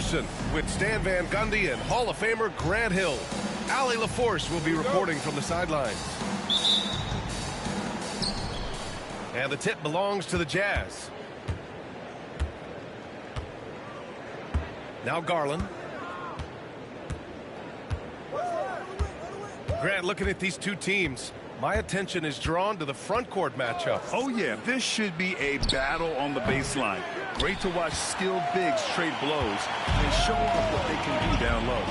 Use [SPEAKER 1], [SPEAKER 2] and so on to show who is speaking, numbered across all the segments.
[SPEAKER 1] Henderson with Stan Van Gundy and Hall of Famer Grant Hill. Allie LaForce will be reporting from the sidelines. And the tip belongs to the Jazz. Now Garland. Grant, looking at these two teams, my attention is drawn to the front court matchup.
[SPEAKER 2] Oh, yeah, this should be a battle on the baseline. Great to watch skilled bigs trade blows and show off what they can do down low.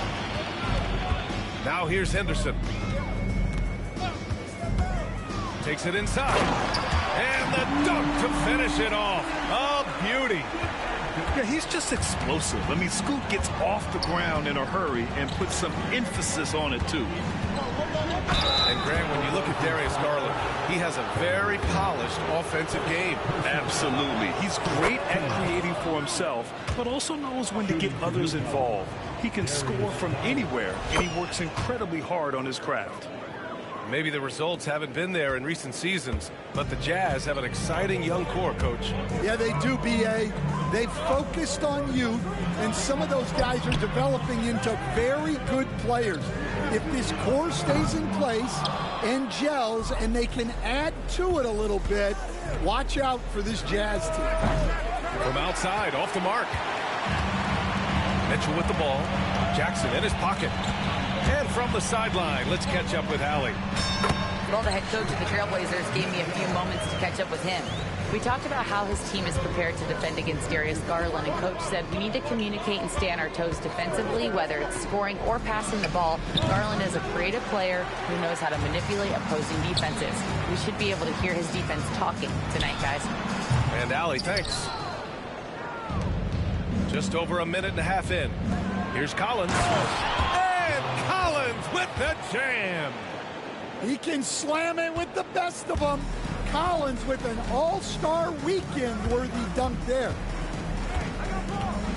[SPEAKER 1] Now here's Henderson. Takes it inside. And the dunk to finish it off. A beauty.
[SPEAKER 2] Yeah, he's just explosive. I mean, Scoot gets off the ground in a hurry and puts some emphasis on it, too.
[SPEAKER 1] And Grant, when you look at Darius Garland, he has a very polished offensive game.
[SPEAKER 2] Absolutely. He's great at creating for himself, but also knows when to get others involved. He can score from anywhere, and he works incredibly hard on his craft.
[SPEAKER 1] Maybe the results haven't been there in recent seasons, but the Jazz have an exciting young core, Coach.
[SPEAKER 3] Yeah, they do, B.A. They've focused on youth, and some of those guys are developing into very good players. If this core stays in place and gels and they can add to it a little bit, watch out for this Jazz team.
[SPEAKER 1] From outside, off the mark. Mitchell with the ball. Jackson in his pocket. And from the sideline, let's catch up with Allie.
[SPEAKER 4] Well, the head coach of the Trailblazers gave me a few moments to catch up with him. We talked about how his team is prepared to defend against Darius Garland, and Coach said we need to communicate and stay on our toes defensively, whether it's scoring or passing the ball. Garland is a creative player who knows how to manipulate opposing defenses. We should be able to hear his defense talking tonight, guys.
[SPEAKER 1] And Allie, thanks. Just over a minute and a half in. Here's Collins. And Collins with the jam.
[SPEAKER 3] He can slam it with the best of them. Collins with an all-star weekend-worthy dunk there.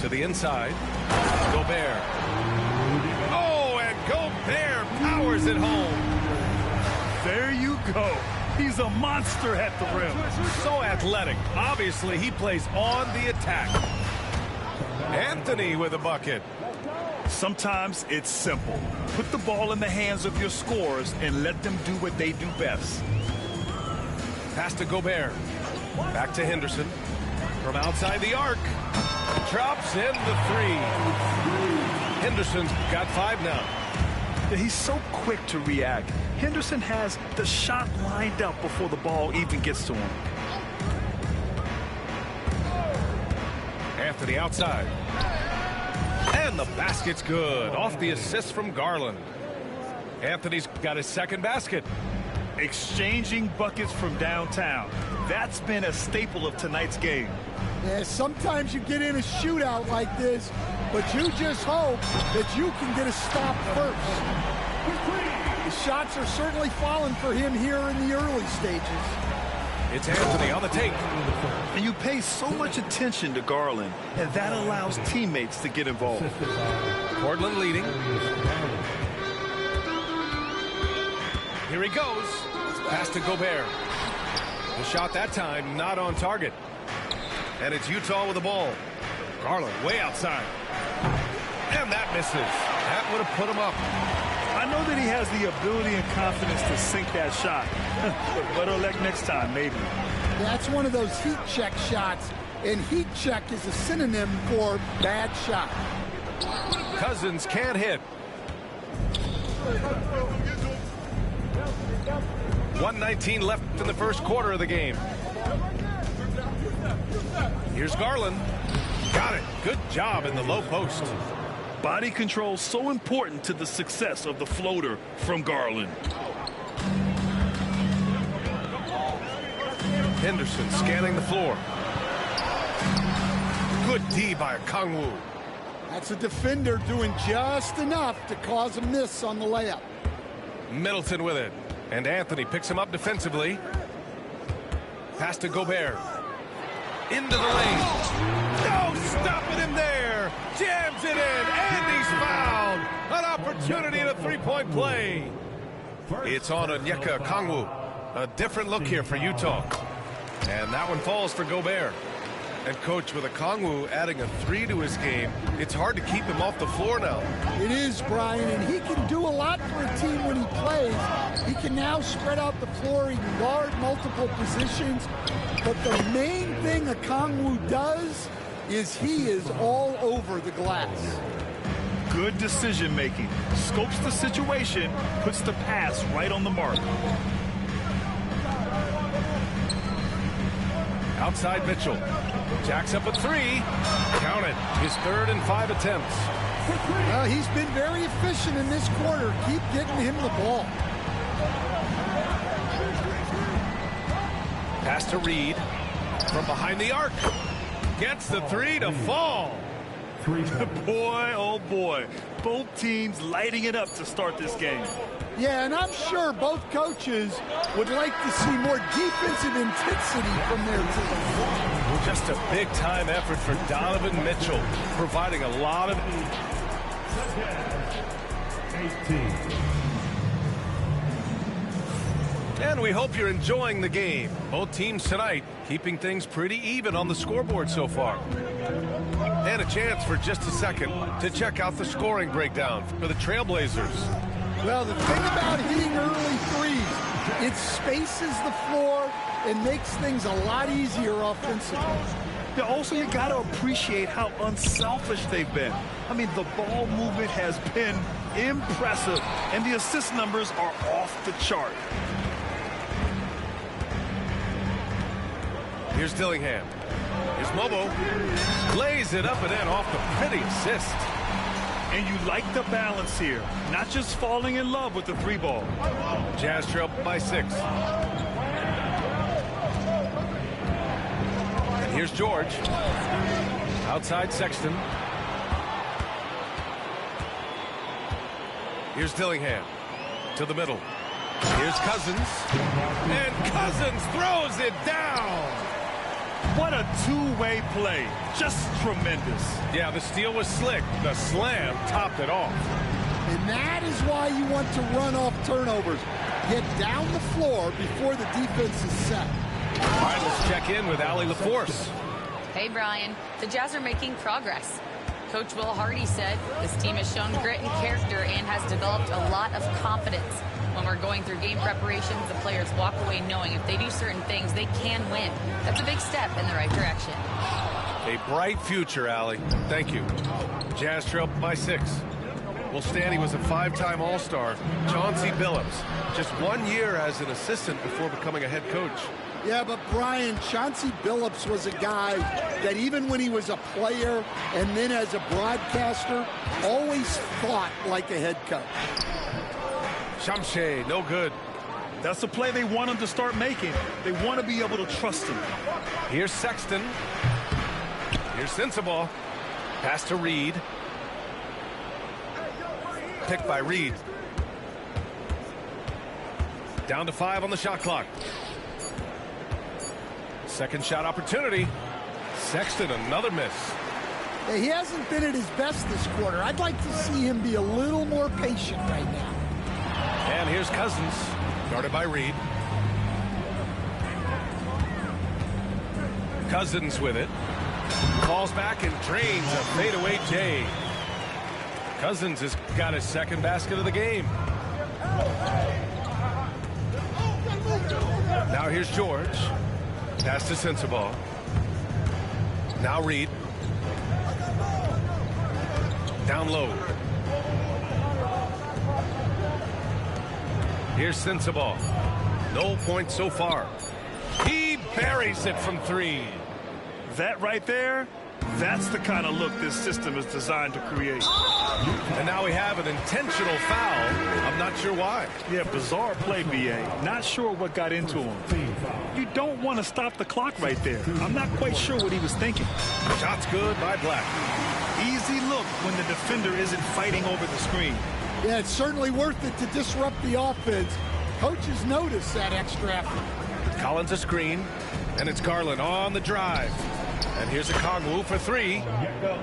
[SPEAKER 1] To the inside. Gobert. Oh, and Gobert powers it home.
[SPEAKER 2] There you go. He's a monster at the rim.
[SPEAKER 1] So athletic. Obviously, he plays on the attack. Anthony with a bucket.
[SPEAKER 2] Sometimes it's simple. Put the ball in the hands of your scorers and let them do what they do best.
[SPEAKER 1] Pass to Gobert. Back to Henderson. From outside the arc. Drops in the three. Henderson's got 5 now.
[SPEAKER 2] He's so quick to react. Henderson has the shot lined up before the ball even gets to him.
[SPEAKER 1] Anthony outside. And the basket's good. Off the assist from Garland. Anthony's got his second basket.
[SPEAKER 2] Exchanging buckets from downtown. That's been a staple of tonight's game.
[SPEAKER 3] Yeah, sometimes you get in a shootout like this, but you just hope that you can get a stop first. The shots are certainly falling for him here in the early stages.
[SPEAKER 1] It's Anthony on the take.
[SPEAKER 2] And you pay so much attention to Garland, and that allows teammates to get involved.
[SPEAKER 1] Portland leading. Here he goes. Pass to Gobert. The shot that time not on target. And it's Utah with the ball. Garland way outside. And that misses. That would have put him up.
[SPEAKER 2] I know that he has the ability and confidence to sink that shot. But better luck next time, maybe.
[SPEAKER 3] That's one of those heat check shots. And heat check is a synonym for bad shot.
[SPEAKER 1] Cousins can't hit. 1:19 left in the first quarter of the game. Here's Garland. Got it. Good job in the low post.
[SPEAKER 2] Body control so important to the success of the floater from Garland.
[SPEAKER 1] Henderson scanning the floor. Good D by Kongwu.
[SPEAKER 3] That's a defender doing just enough to cause a miss on the layup.
[SPEAKER 1] Middleton with it. And Anthony picks him up defensively. Pass to Gobert. Into the lane. No, stopping him there. Jams it in, and he's fouled. An opportunity in a three-point play. It's on Onyeka Kongwu. A different look here for Utah. And that one falls for Gobert. And Coach, with Okongwu adding a 3 to his game, it's hard to keep him off the floor now.
[SPEAKER 3] It is, Brian, and he can do a lot for a team when he plays. He can now spread out the floor. He can guard multiple positions. But the main thing Okongwu does is he is all over the glass.
[SPEAKER 2] Good decision making. Scopes the situation, puts the pass right on the mark.
[SPEAKER 1] Outside Mitchell. Jacks up a 3. Count it. His 3rd and 5 attempts.
[SPEAKER 3] Well, he's been very efficient in this quarter. Keep getting him the ball.
[SPEAKER 1] Pass to Reed. From behind the arc. Gets the 3 to fall.
[SPEAKER 2] Boy, oh boy. Both teams lighting it up to start this game.
[SPEAKER 3] Yeah, and I'm sure both coaches would like to see more defensive intensity from their team.
[SPEAKER 1] Just a big-time effort for Donovan Mitchell, providing a lot of... 18. And we hope you're enjoying the game. Both teams tonight keeping things pretty even on the scoreboard so far. And a chance for just a second to check out the scoring breakdown for the Trailblazers.
[SPEAKER 3] Well, the thing about hitting early threes, it spaces the floor and makes things a lot easier offensively.
[SPEAKER 2] Yeah, also, you got to appreciate how unselfish they've been. I mean, the ball movement has been impressive, and the assist numbers are off the chart.
[SPEAKER 1] Here's Dillingham. Here's Mobo. Lays it up and in off the pretty assist.
[SPEAKER 2] And you like the balance here. Not just falling in love with the 3 ball.
[SPEAKER 1] Jazz trail by 6. And here's George. Outside Sexton. Here's Dillingham. To the middle. Here's Cousins. And Cousins throws it down.
[SPEAKER 2] What a two-way play. Just tremendous.
[SPEAKER 1] Yeah, the steal was slick. The slam topped it off.
[SPEAKER 3] And that is why you want to run off turnovers. Get down the floor before the defense is set.
[SPEAKER 1] All right, let's check in with Allie LaForce.
[SPEAKER 4] Hey, Brian. The Jazz are making progress. Coach Will Hardy said this team has shown grit and character and has developed a lot of confidence. When we're going through game preparations, the players walk away knowing if they do certain things, they can win. That's a big step in the right direction.
[SPEAKER 1] A bright future, Allie. Thank you. Jazz trail by 6. Well, Stanley was a 5-time All-Star. Chauncey Billups, just 1 year as an assistant before becoming a head coach.
[SPEAKER 3] Yeah, but Brian, Chauncey Billups was a guy that even when he was a player and then as a broadcaster, always thought like a head coach.
[SPEAKER 1] Shamshe, no good.
[SPEAKER 2] That's the play they want him to start making. They want to be able to trust him.
[SPEAKER 1] Here's Sexton. Here's Sensabaugh. Pass to Reed. Picked by Reed. Down to 5 on the shot clock. Second shot opportunity. Sexton, another miss.
[SPEAKER 3] Yeah, he hasn't been at his best this quarter. I'd like to see him be a little more patient right now.
[SPEAKER 1] And here's Cousins, guarded by Reed. Cousins with it. Falls back and drains a fadeaway J. Cousins has got his second basket of the game. Now here's George. Pass to Sensabaugh. Now Reed. Down low. Here's Sensabaugh. No points so far. He buries it from 3.
[SPEAKER 2] That right there, that's the kind of look this system is designed to create.
[SPEAKER 1] And now we have an intentional foul. I'm not sure why.
[SPEAKER 2] Yeah, bizarre play, B.A. Not sure what got into him. You don't want to stop the clock right there. I'm not quite sure what he was thinking.
[SPEAKER 1] Shot's good by Black.
[SPEAKER 2] Easy look when the defender isn't fighting over the screen.
[SPEAKER 3] Yeah, it's certainly worth it to disrupt the offense. Coaches notice that extra effort.
[SPEAKER 1] Collins a screen, and it's Garland on the drive. And here's Okongwu for 3.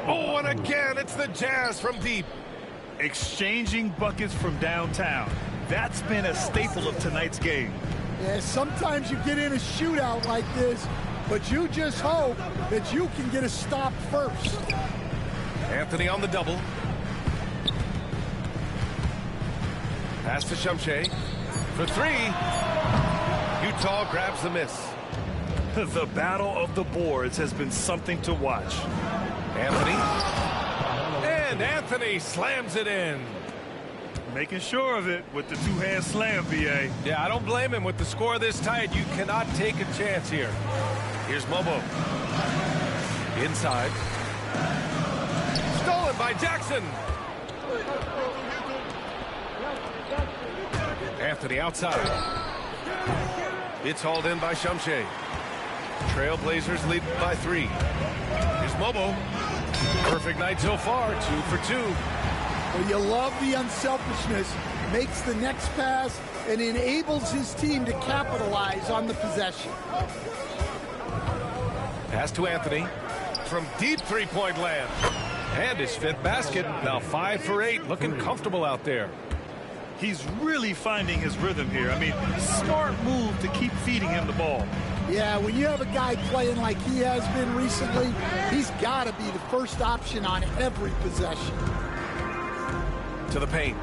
[SPEAKER 1] Oh, and again, it's the Jazz from deep.
[SPEAKER 2] Exchanging buckets from downtown. That's been a staple of tonight's game.
[SPEAKER 3] Yeah, sometimes you get in a shootout like this, but you just hope that you can get a stop first.
[SPEAKER 1] Anthony on the double. Pass to Shumshay for three. Utah grabs the miss.
[SPEAKER 2] The battle of the boards has been something to watch.
[SPEAKER 1] Anthony. And Anthony slams it in.
[SPEAKER 2] Making sure of it with the two-hand slam, B.A.
[SPEAKER 1] Yeah, I don't blame him. With the score this tight, you cannot take a chance here. Here's Mobo. Inside. Stolen by Jackson. Anthony outside. It's hauled in by Shumshay. Trailblazers lead by 3. Here's Mobo. Perfect night so far, 2 for 2.
[SPEAKER 3] Well, you love the unselfishness. Makes the next pass and enables his team to capitalize on the possession.
[SPEAKER 1] Pass to Anthony from deep three-point land. And his 5th basket. Now 5 for 8. Looking comfortable out there.
[SPEAKER 2] He's really finding his rhythm here. I mean, smart move to keep feeding him the ball.
[SPEAKER 3] Yeah, when you have a guy playing like he has been recently, he's got to be the first option on every possession.
[SPEAKER 1] To the paint.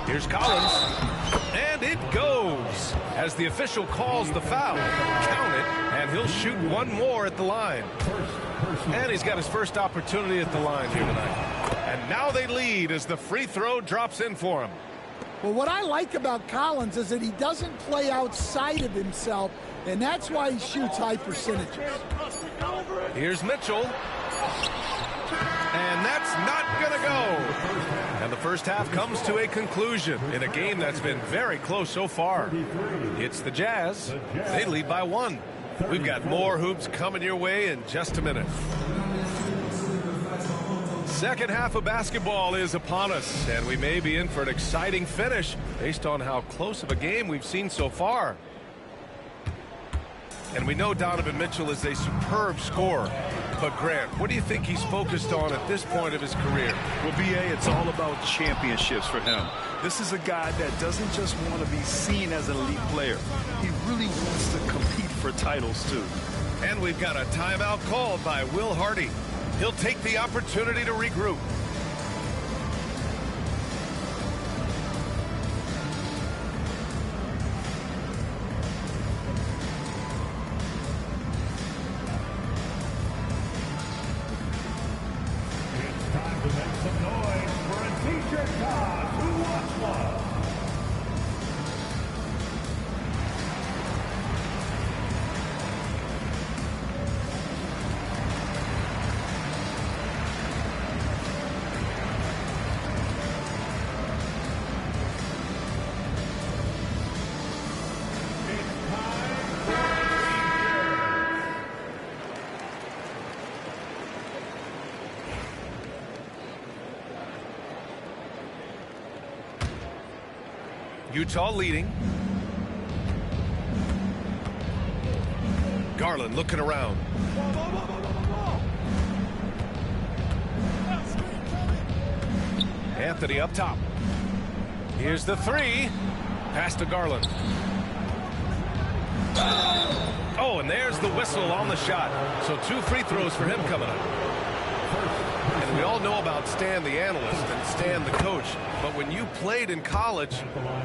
[SPEAKER 1] Here's Collins. And it goes. As the official calls the foul. Count it, and he'll shoot one more at the line. And he's got his first opportunity at the line here tonight. And now they lead as the free throw drops in for him.
[SPEAKER 3] Well, what I like about Collins is that he doesn't play outside of himself, and that's why he shoots high percentages.
[SPEAKER 1] Here's Mitchell. And that's not going to go. And the first half comes to a conclusion in a game that's been very close so far. It's the Jazz. They lead by 1. We've got more hoops coming your way in just a minute. Second half of basketball is upon us, and we may be in for an exciting finish based on how close of a game we've seen so far. And we know Donovan Mitchell is a superb scorer. But, Grant, what do you think he's focused on at this point of his career?
[SPEAKER 2] Well, B.A., it's all about championships for him. This is a guy that doesn't just want to be seen as an elite player. He really wants to compete for titles, too.
[SPEAKER 1] And we've got a timeout called by Will Hardy. He'll take the opportunity to regroup. Utah leading. Garland looking around. Anthony up top. Here's the 3. Pass to Garland. Oh, and there's the whistle on the shot. So 2 free throws for him coming up. And we all know about Stan the analyst and Stan the coach. But when you played in college,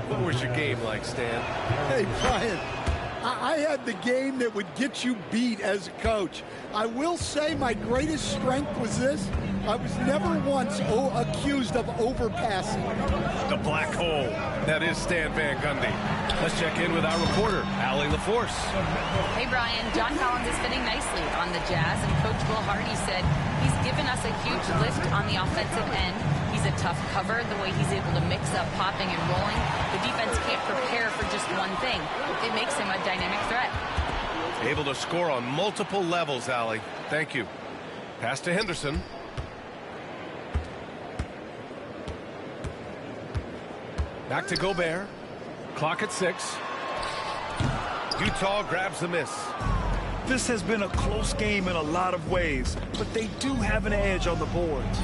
[SPEAKER 1] what was your game like, Stan?
[SPEAKER 3] Hey, Brian, I had the game that would get you beat as a coach. I will say my greatest strength was this. I was never once accused of overpassing.
[SPEAKER 1] The black hole. That is Stan Van Gundy. Let's check in with our reporter, Allie LaForce.
[SPEAKER 4] Hey, Brian. John Collins is fitting nicely on the Jazz, and Coach Will Hardy said he's given us a huge lift on the offensive end. He's a tough cover, the way he's able to mix up popping and rolling. The defense can't prepare for just one thing. It makes him a dynamic threat.
[SPEAKER 1] Able to score on multiple levels, Allie. Thank you. Pass to Henderson. Back to Gobert. Clock at 6. Utah grabs the miss.
[SPEAKER 2] This has been a close game in a lot of ways, but they do have an edge on the boards.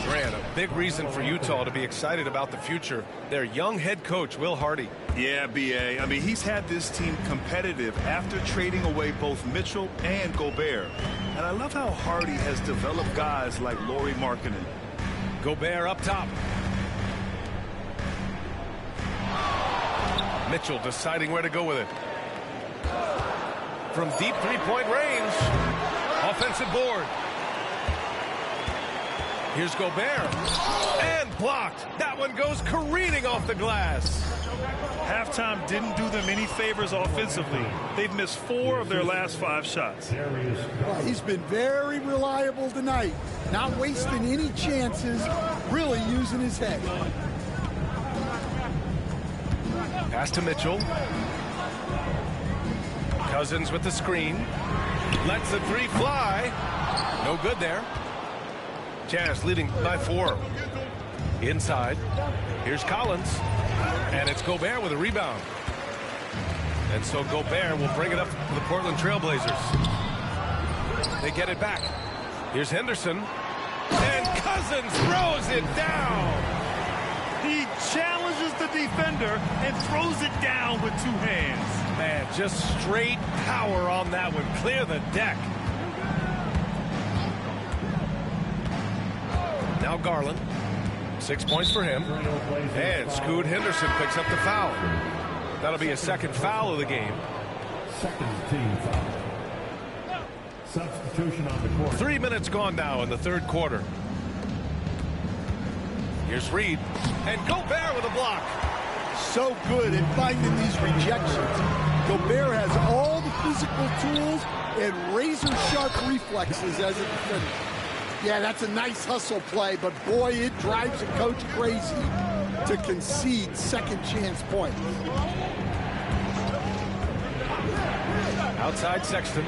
[SPEAKER 1] Grant, a big reason for Utah to be excited about the future. Their young head coach, Will Hardy.
[SPEAKER 2] Yeah, B.A. I mean, he's had this team competitive after trading away both Mitchell and Gobert. And I love how Hardy has developed guys like Lauri Markkanen.
[SPEAKER 1] Gobert up top. Mitchell deciding where to go with it. From deep three-point range. Offensive board. Here's Gobert. And blocked. That one goes careening off the glass.
[SPEAKER 2] Halftime didn't do them any favors offensively. They've missed 4 of their last 5 shots.
[SPEAKER 3] Well, he's been very reliable tonight. Not wasting any chances. Really using his head.
[SPEAKER 1] Pass to Mitchell. Cousins with the screen. Lets the 3 fly. No good there. Jazz leading by 4. Inside. Here's Collins. And it's Gobert with a rebound. And so Gobert will bring it up to the Portland Trailblazers. They get it back. Here's Henderson. And Cousins throws it down.
[SPEAKER 2] He challenges the defender and throws it down with 2 hands.
[SPEAKER 1] Man, just straight power on that one. Clear the deck. Now Garland. 6 points for him. And Scoot Henderson picks up the foul. That'll be a second foul of the game.
[SPEAKER 5] Second team foul. Substitution on the court.
[SPEAKER 1] 3 minutes gone now in the third quarter. Here's Reed. And Gobert with a block.
[SPEAKER 3] So good at finding these rejections. Gobert has all the physical tools and razor-sharp reflexes as a defender. Yeah, that's a nice hustle play, but boy, it drives a coach crazy to concede second chance points.
[SPEAKER 1] Outside Sexton.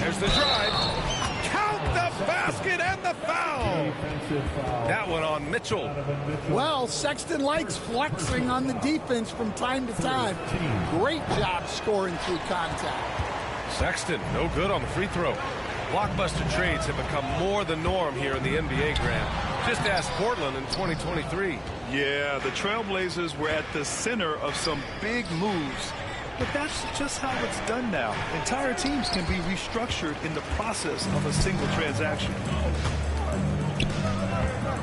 [SPEAKER 1] There's the drive. Count the basket and the foul. That one on Mitchell.
[SPEAKER 3] Well, Sexton likes flexing on the defense from time to time. Great job scoring through contact.
[SPEAKER 1] Sexton, no good on the free throw. Blockbuster trades have become more the norm here in the NBA, Grant. Just ask Portland in 2023.
[SPEAKER 2] Yeah, the Trailblazers were at the center of some big moves. But that's just how it's done now. Entire teams can be restructured in the process of a single transaction.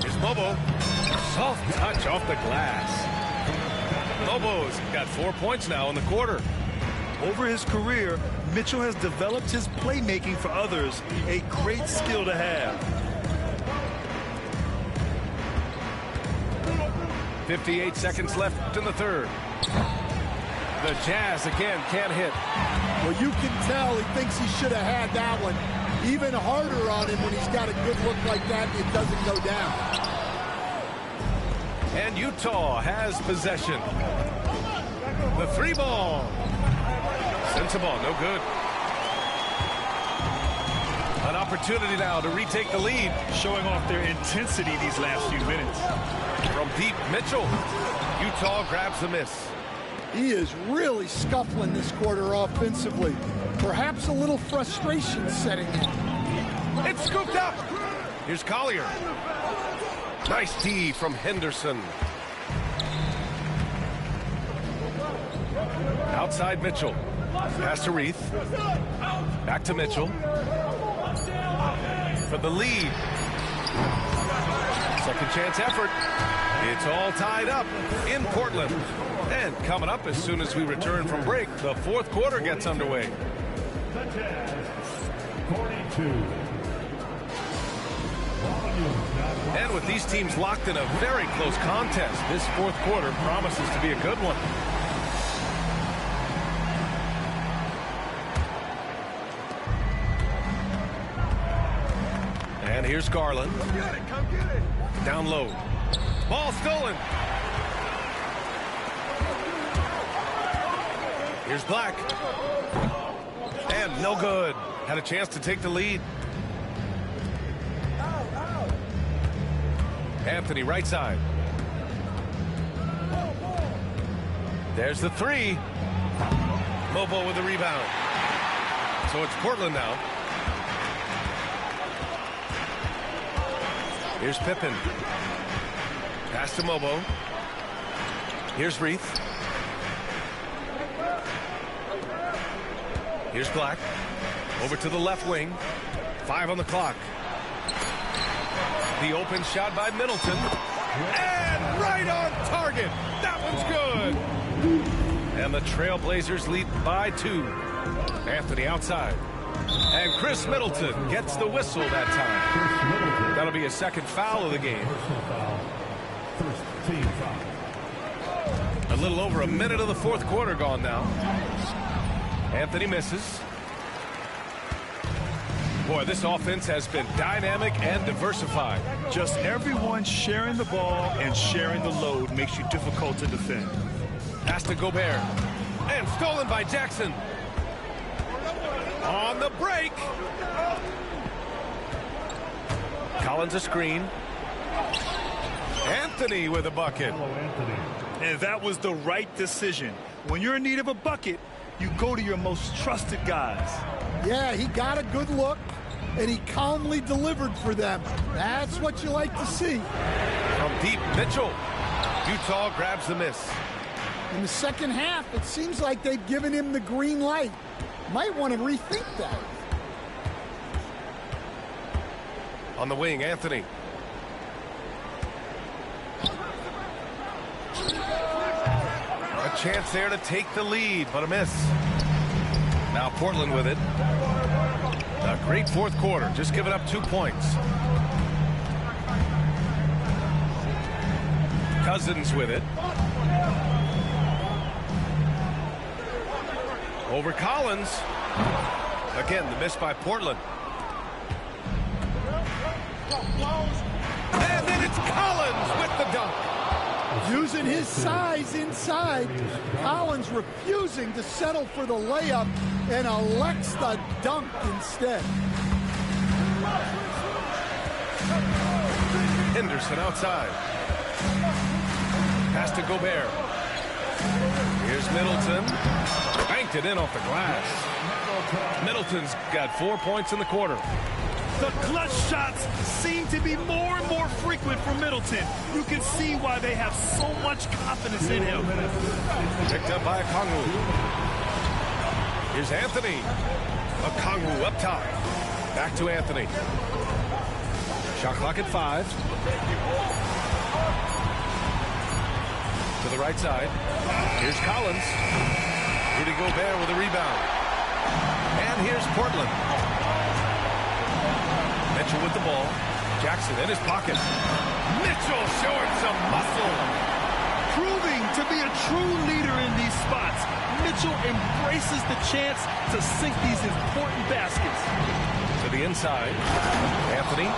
[SPEAKER 1] Here's Bobo. Soft touch off the glass. Bobo's got 4 points now in the quarter.
[SPEAKER 2] Over his career, Mitchell has developed his playmaking for others, a great skill to have.
[SPEAKER 1] 58 seconds left in the third. The Jazz again can't hit.
[SPEAKER 3] Well, you can tell he thinks he should have had that one. Even harder on him when he's got a good look like that, it doesn't go down.
[SPEAKER 1] And Utah has possession. The 3 ball. Sensabaugh, no good. An opportunity now to retake the lead.
[SPEAKER 2] Showing off their intensity these last few minutes.
[SPEAKER 1] From deep, Mitchell. Utah grabs the miss.
[SPEAKER 3] He is really scuffling this quarter offensively. Perhaps a little frustration setting in.
[SPEAKER 1] It's scooped up. Here's Collier. Nice D from Henderson. Outside Mitchell. Pass to Reith. Back to Mitchell. For the lead. Second chance effort. It's all tied up in Portland. And coming up as soon as we return from break, the fourth quarter gets underway. And with these teams locked in a very close contest, this fourth quarter promises to be a good one. And here's Garland.
[SPEAKER 2] Come get it.
[SPEAKER 1] Down low. Ball stolen. Here's Black. And no good. Had a chance to take the lead. Anthony right side. There's the 3. Bobo with the rebound. So it's Portland now. Here's Pippen. Pass to Mobo. Here's Reith. Here's Black. Over to the left wing. 5 on the clock. The open shot by Middleton. And right on target. That one's good. And the Trailblazers lead by 2. Anthony outside. And Chris Middleton gets the whistle that time. That'll be a second foul of the game.
[SPEAKER 5] First team foul.
[SPEAKER 1] A little over a minute of the fourth quarter gone now. Anthony misses. Boy, this offense has been dynamic and diversified.
[SPEAKER 2] Just everyone sharing the ball and sharing the load makes you difficult to defend.
[SPEAKER 1] Pass to Gobert. And stolen by Jackson. On the break. Collins a screen. Anthony with a bucket.
[SPEAKER 2] And that was the right decision. When you're in need of a bucket, you go to your most trusted guys.
[SPEAKER 3] Yeah, he got a good look, and he calmly delivered for them. That's what you like to see.
[SPEAKER 1] From deep, Mitchell. Utah grabs the miss.
[SPEAKER 3] In the second half, it seems like they've given him the green light. Might want to rethink that.
[SPEAKER 1] On the wing, Anthony. A chance there to take the lead, but a miss. Now Portland with it. A great fourth quarter, just giving up 2 points. Cousins with it. Over Collins. Again, the miss by Portland. And then it's Collins with the dunk.
[SPEAKER 3] Using his size inside, Collins refusing to settle for the layup and elects the dunk instead.
[SPEAKER 1] Henderson outside. Pass to Gobert. Here's Middleton. Banked it in off the glass. Middleton's got 4 points in the quarter.
[SPEAKER 2] The clutch shots seem to be more and more frequent for Middleton. You can see why they have so much confidence in him.
[SPEAKER 1] Picked up by Okongwu. Here's Anthony. Okongwu up top. Back to Anthony. Shot clock at 5. To the right side. Here's Collins. Rudy Gobert with a rebound. And here's Portland. Mitchell with the ball. Jackson in his pocket. Mitchell showing some muscle.
[SPEAKER 2] Proving to be a true leader in these spots. Mitchell embraces the chance to sink these important baskets.
[SPEAKER 1] To the inside. Anthony.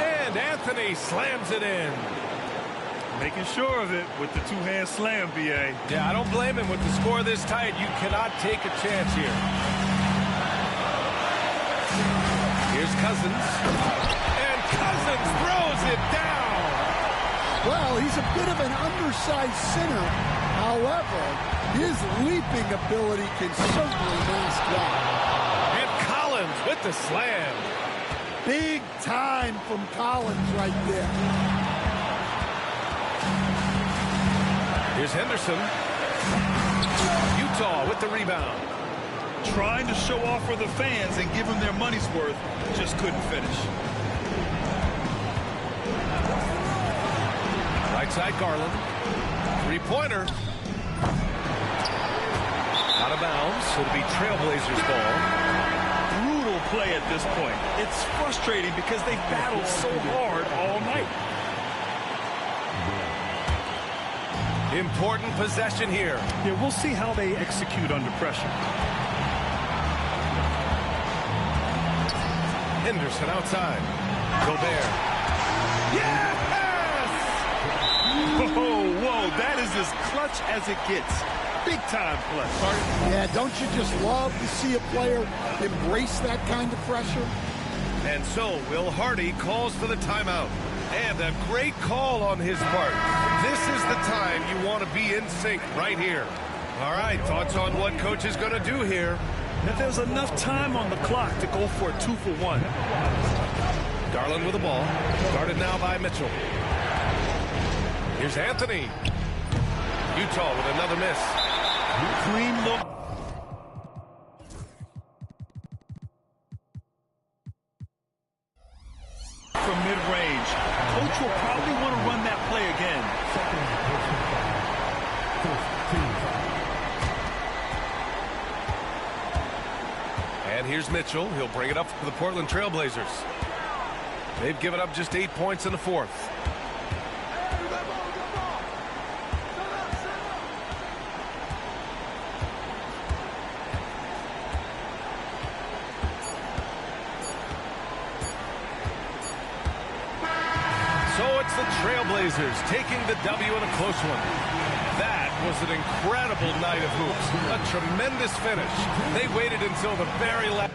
[SPEAKER 1] And Anthony slams it in.
[SPEAKER 2] Making sure of it with the two-hand slam, B.A.
[SPEAKER 1] Yeah, I don't blame him with the score this tight. You cannot take a chance here. Here's Cousins. And Cousins throws it down.
[SPEAKER 3] Well, he's a bit of an undersized center. However, his leaping ability can certainly mask that.
[SPEAKER 1] And Collins with the slam.
[SPEAKER 3] Big time from Collins right there.
[SPEAKER 1] Here's Henderson. Utah with the rebound.
[SPEAKER 2] Trying to show off for the fans and give them their money's worth, just couldn't finish.
[SPEAKER 1] Right side, Garland. Three-pointer. Out of bounds. It'll be Trailblazers ball.
[SPEAKER 2] Brutal play at this point. It's frustrating because they battled so hard all night.
[SPEAKER 1] Important possession here.
[SPEAKER 2] Yeah, we'll see how they execute under pressure.
[SPEAKER 1] Henderson outside. Gobert. Yes!
[SPEAKER 2] Whoa, that is as clutch as it gets. Big time clutch.
[SPEAKER 3] Yeah, don't you just love to see a player embrace that kind of pressure?
[SPEAKER 1] And so Will Hardy calls for the timeout. And a great call on his part. This is the time you want to be in sync right here. All right, thoughts on what coach is going to do here?
[SPEAKER 2] If there's enough time on the clock to go for a 2-for-1.
[SPEAKER 1] Garland with the ball. Guarded now by Mitchell. Here's Anthony. Utah with another miss.
[SPEAKER 2] Clean look. From mid-range. Coach will probably want to run that play again.
[SPEAKER 5] Second personal foul. First team foul.
[SPEAKER 1] And here's Mitchell. He'll bring it up for the Portland Trailblazers. They've given up just 8 points in the fourth. So it's the Trailblazers taking the W in a close one. That was an incredible night of hoops. A tremendous finish. They waited until the very last.